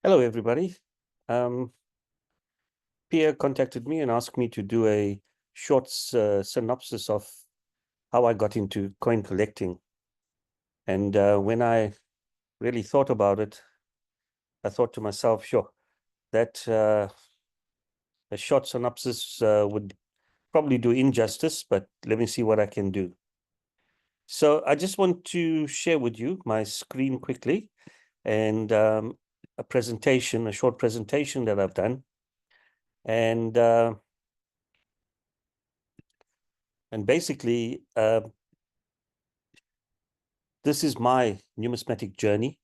Hello, everybody. Pierre contacted me and asked me to do a short synopsis of how I got into coin collecting. And when I really thought about it, I thought to myself, sure, that a short synopsis would probably do injustice, but let me see what I can do. So I just want to share with you my screen quickly and a short presentation that I've done. And basically, this is my numismatic journey,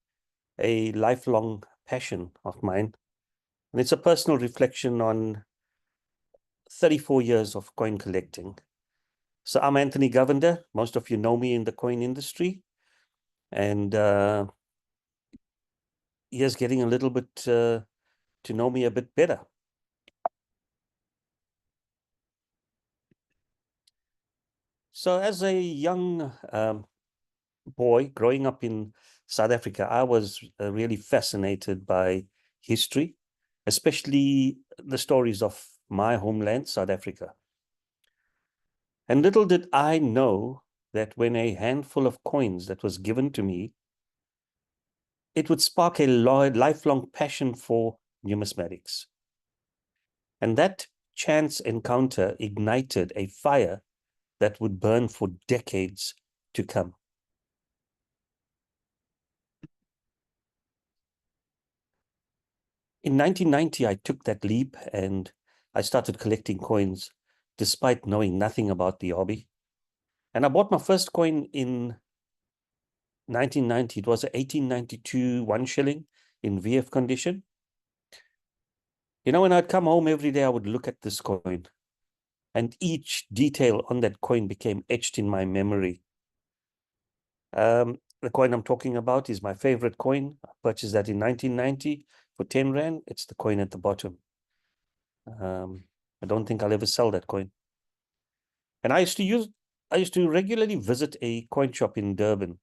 a lifelong passion of mine. And it's a personal reflection on 34 years of coin collecting. So I'm Anthony Govender. Most of you know me in the coin industry. And here's getting a little bit to know me a bit better. So as a young boy growing up in South Africa, I was really fascinated by history, especially the stories of my homeland, South Africa. And little did I know that when a handful of coins that was given to me, it would spark a lifelong passion for numismatics. And that chance encounter ignited a fire that would burn for decades to come. In 1990, I took that leap and I started collecting coins despite knowing nothing about the hobby. And I bought my first coin in 1990. It was an 1892 1 shilling in VF condition. You know, when I'd come home every day, I would look at this coin, and each detail on that coin became etched in my memory. The coin I'm talking about is my favorite coin. I purchased that in 1990 for 10 Rand. It's the coin at the bottom. I don't think I'll ever sell that coin. And I used to regularly visit a coin shop in Durban.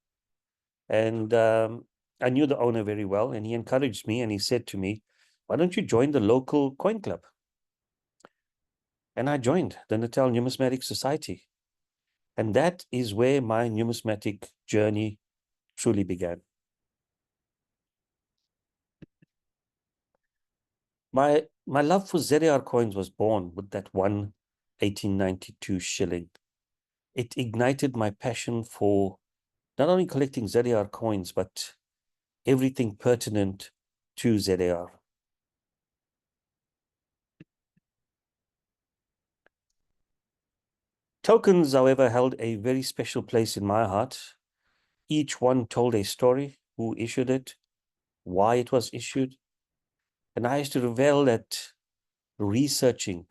And I knew the owner very well, and he encouraged me and he said to me, why don't you join the local coin club? And I joined the Natal Numismatic Society. And that is where my numismatic journey truly began. My love for ZAR coins was born with that one 1892 shilling. It ignited my passion for not only collecting ZAR coins, but everything pertinent to ZAR. Tokens, however, held a very special place in my heart. Each one told a story, who issued it, why it was issued. And I used to revel at researching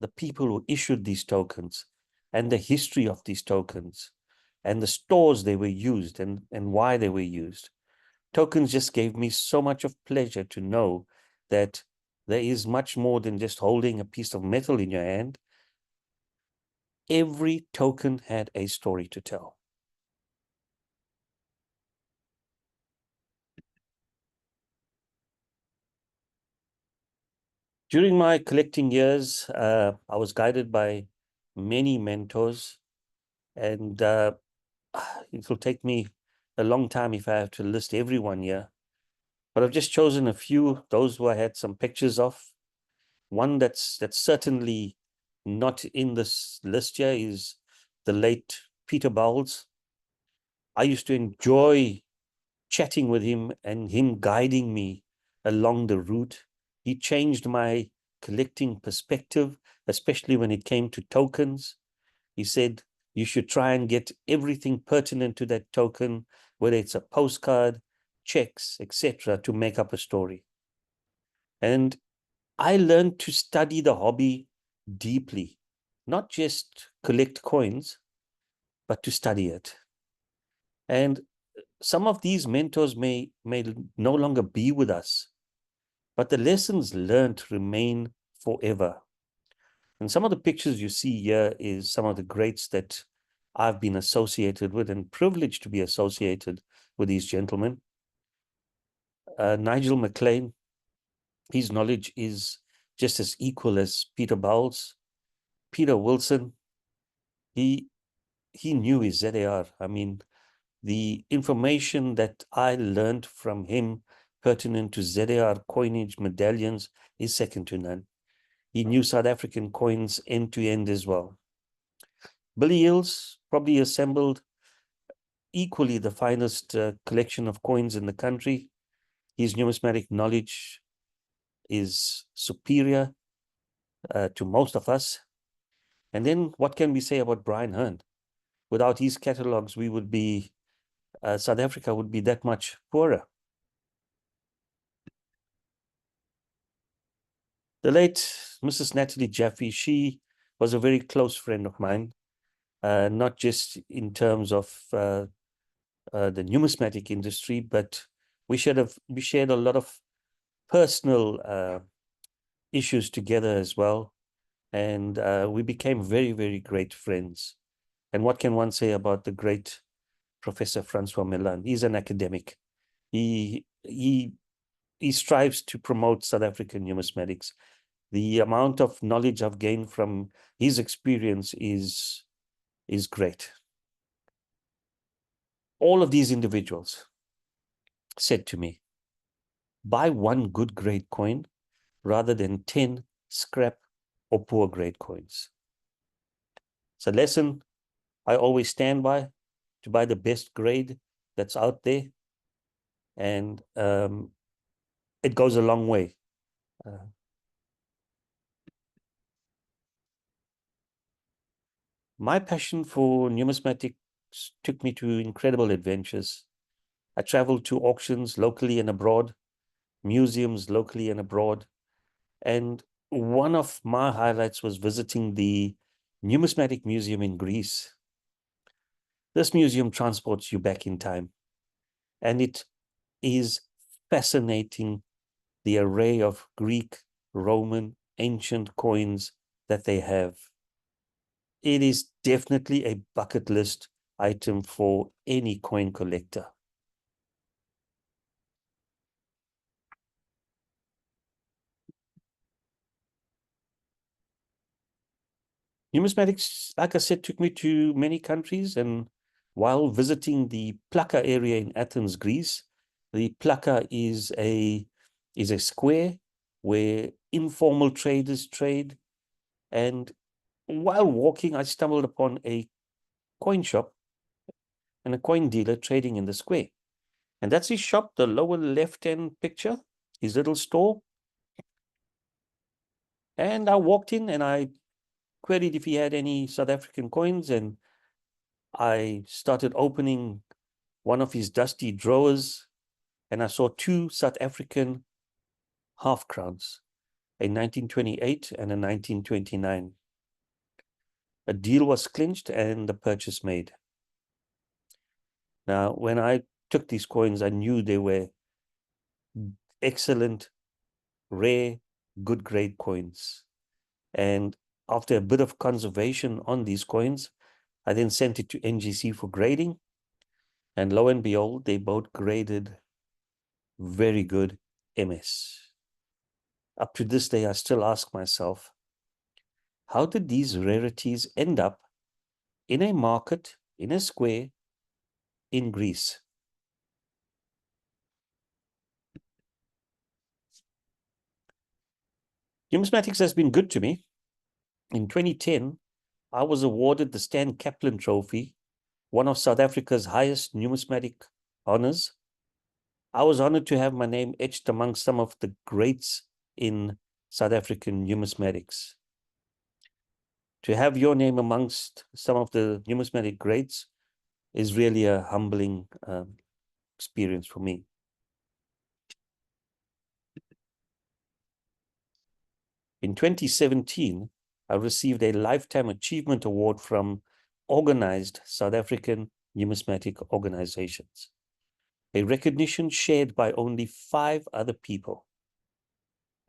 the people who issued these tokens and the history of these tokens and the stores they were used and why they were used. Tokens just gave me so much of pleasure to know that there is much more than just holding a piece of metal in your hand. Every token had a story to tell. During my collecting years, I was guided by many mentors, and it will take me a long time if I have to list everyone here. But I've just chosen a few, those who I had some pictures of. One that's certainly not in this list here is the late Peter Bowles. I used to enjoy chatting with him and him guiding me along the route. He changed my collecting perspective, especially when it came to tokens. He said, you should try and get everything pertinent to that token, whether it's a postcard, checks, etc., to make up a story. And I learned to study the hobby deeply, not just collect coins, but to study it. And some of these mentors may no longer be with us, but the lessons learned remain forever. And some of the pictures you see here is some of the greats that I've been associated with and privileged to be associated with these gentlemen. Nigel McLean, his knowledge is just as equal as Peter Bowles. Peter Wilson, he knew his ZAR. I mean, the information that I learned from him pertinent to ZAR coinage medallions is second to none. He knew South African coins end to end as well. Billy Hills probably assembled equally the finest collection of coins in the country. His numismatic knowledge is superior to most of us. And then what can we say about Brian Hearn? Without his catalogs, we would be, South Africa would be that much poorer. The late Mrs. Natalie Jaffe, she was a very close friend of mine, not just in terms of the numismatic industry, but we shared a lot of personal issues together as well. And we became very, very great friends. And what can one say about the great Professor Francois Milan? He's an academic. He strives to promote South African numismatics. The amount of knowledge I've gained from his experience is great. All of these individuals said to me, buy one good grade coin rather than 10 scrap or poor grade coins. It's a lesson I always stand by, to buy the best grade that's out there. And it goes a long way. My passion for numismatics took me to incredible adventures. I traveled to auctions locally and abroad, museums locally and abroad. And one of my highlights was visiting the Numismatic Museum in Greece. This museum transports you back in time. And it is fascinating, the array of Greek, Roman, ancient coins that they have. It is definitely a bucket list item for any coin collector. Numismatics, like I said, took me to many countries, and while visiting the Plaka area in Athens, Greece, the Plaka is a square where informal traders trade. And while walking, I stumbled upon a coin shop and a coin dealer trading in the square. And that's his shop, the lower left-hand picture, his little store. And I walked in and I queried if he had any South African coins, and I started opening one of his dusty drawers, and I saw two South African half crowns, a 1928 and a 1929. A deal was clinched and the purchase made. Now, when I took these coins, I knew they were excellent, rare, good grade coins. And after a bit of conservation on these coins, I then sent it to NGC for grading. And lo and behold, they both graded very good MS. Up to this day, I still ask myself, how did these rarities end up in a market, in a square, in Greece? Numismatics has been good to me. In 2010, I was awarded the Stan Kaplan Trophy, one of South Africa's highest numismatic honors. I was honored to have my name etched among some of the greats in South African numismatics. To have your name amongst some of the numismatic greats is really a humbling experience for me. In 2017, I received a Lifetime Achievement Award from organized South African numismatic organizations, a recognition shared by only 5 other people,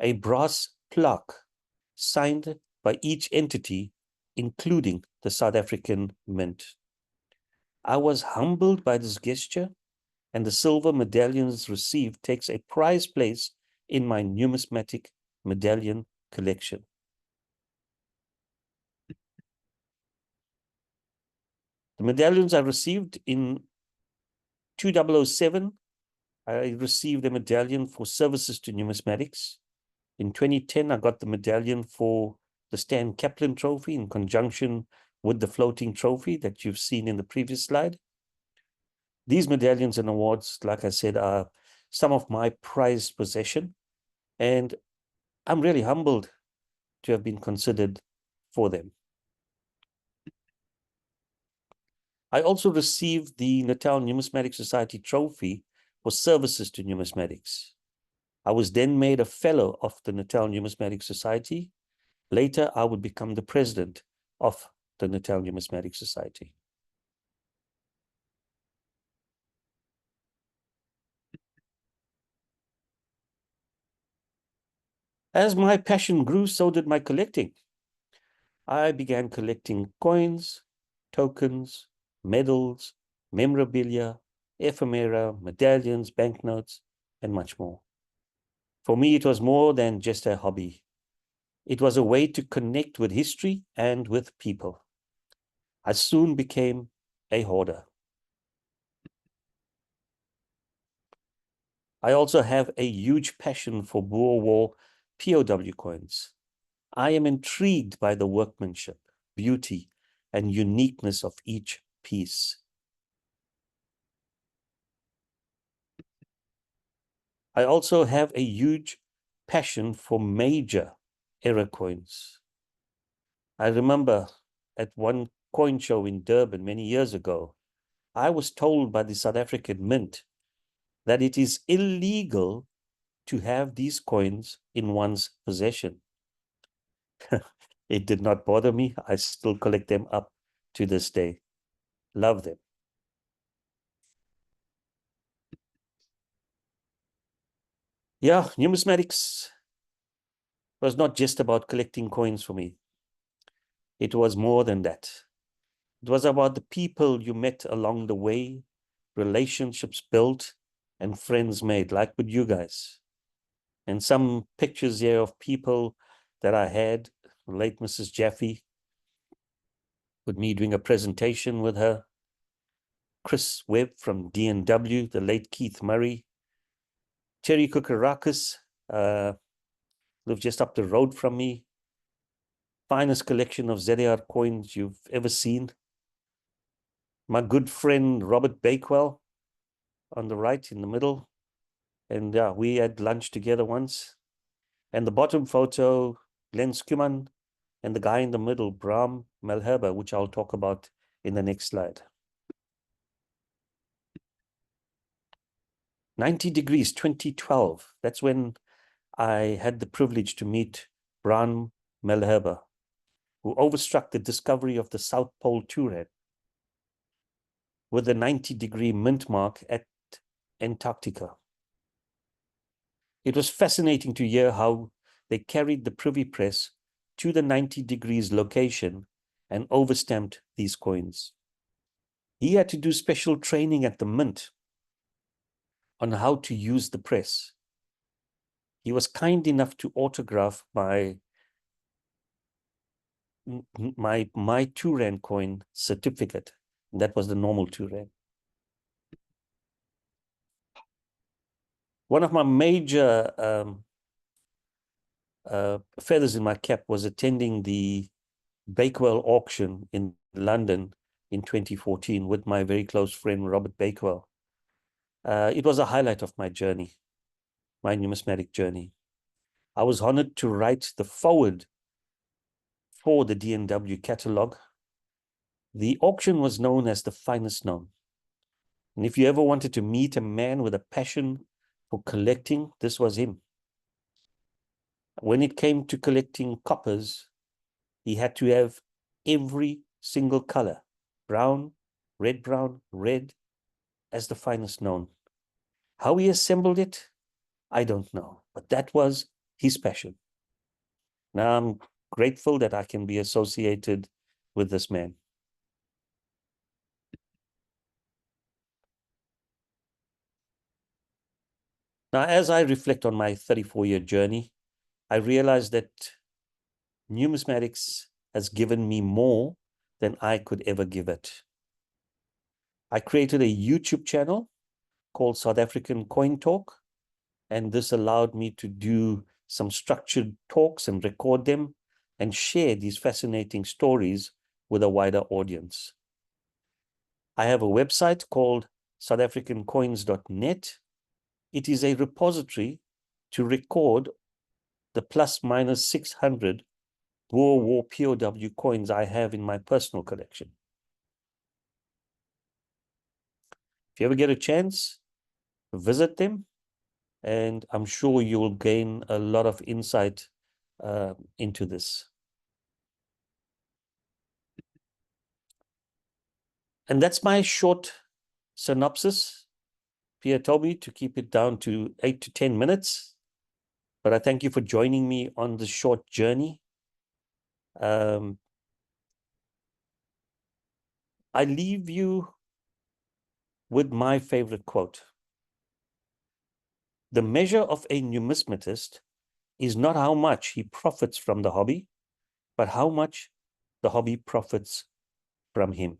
a brass plaque signed by each entity, including the South African Mint. I was humbled by this gesture and the silver medallions received takes a prized place in my numismatic medallion collection. The medallions I received in 2007, I received a medallion for services to numismatics. In 2010, I got the medallion for the Stan Kaplan Trophy in conjunction with the floating trophy that you've seen in the previous slide. These medallions and awards, like I said, are some of my prized possession, and I'm really humbled to have been considered for them. I also received the Natal Numismatic Society trophy for services to numismatics. I was then made a fellow of the Natal Numismatic Society. Later, I would become the president of the Natal Numismatic Society. As my passion grew, so did my collecting. I began collecting coins, tokens, medals, memorabilia, ephemera, medallions, banknotes, and much more. For me, it was more than just a hobby. It was a way to connect with history and with people. I soon became a hoarder. I also have a huge passion for Boer War POW coins. I am intrigued by the workmanship, beauty, and uniqueness of each piece. I also have a huge passion for major era coins. I remember at one coin show in Durban many years ago, I was told by the South African Mint that it is illegal to have these coins in one's possession. It did not bother me. I still collect them up to this day. Love them. Yeah, numismatics was not just about collecting coins for me. It was more than that. It was about the people you met along the way, relationships built, and friends made, like with you guys. And some pictures here of people that I had, late Mrs. Jaffe, with me doing a presentation with her, Chris Webb from D&W, the late Keith Murray, Terry Kukarakis, lived just up the road from me. Finest collection of ZAR coins you've ever seen. My good friend Robert Bakewell on the right in the middle. And we had lunch together once. And the bottom photo, Glenn Skuman, and the guy in the middle, Bram Melherba, which I'll talk about in the next slide. 90 Degrees, 2012. That's when I had the privilege to meet Bram Melherba, who overstruck the discovery of the South Pole Turan with the 90-degree mint mark at Antarctica. It was fascinating to hear how they carried the privy press to the 90 degrees location and overstamped these coins. He had to do special training at the mint on how to use the press. He was kind enough to autograph my Turan coin certificate. That was the normal Turan. One of my major feathers in my cap was attending the Bakewell auction in London in 2014 with my very close friend, Robert Bakewell. It was a highlight of my journey, my numismatic journey. I was honored to write the foreword for the D&W catalog. The auction was known as the finest known. And if you ever wanted to meet a man with a passion for collecting, this was him. When it came to collecting coppers, he had to have every single color, brown, red, as the finest known. How he assembled it, I don't know, but that was his passion. Now I'm grateful that I can be associated with this man. Now, as I reflect on my 34-year journey, I realize that numismatics has given me more than I could ever give it. I created a YouTube channel called South African Coin Talk, and this allowed me to do some structured talks and record them and share these fascinating stories with a wider audience. I have a website called southafricancoins.net. It is a repository to record the plus minus 600 Boer War POW coins I have in my personal collection. If you ever get a chance, visit them, and I'm sure you will gain a lot of insight into this. And that's my short synopsis. Pierre told me to keep it down to 8 to 10 minutes, but I thank you for joining me on this short journey. I leave you with my favorite quote. The measure of a numismatist is not how much he profits from the hobby, but how much the hobby profits from him.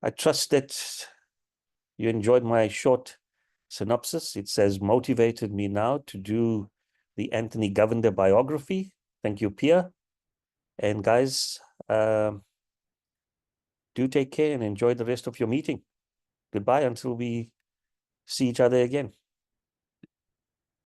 I trust that you enjoyed my short synopsis. It says motivated me now to do the Anthony Govender biography. Thank you, Pierre. And guys, do take care and enjoy the rest of your meeting. Goodbye until we see each other again.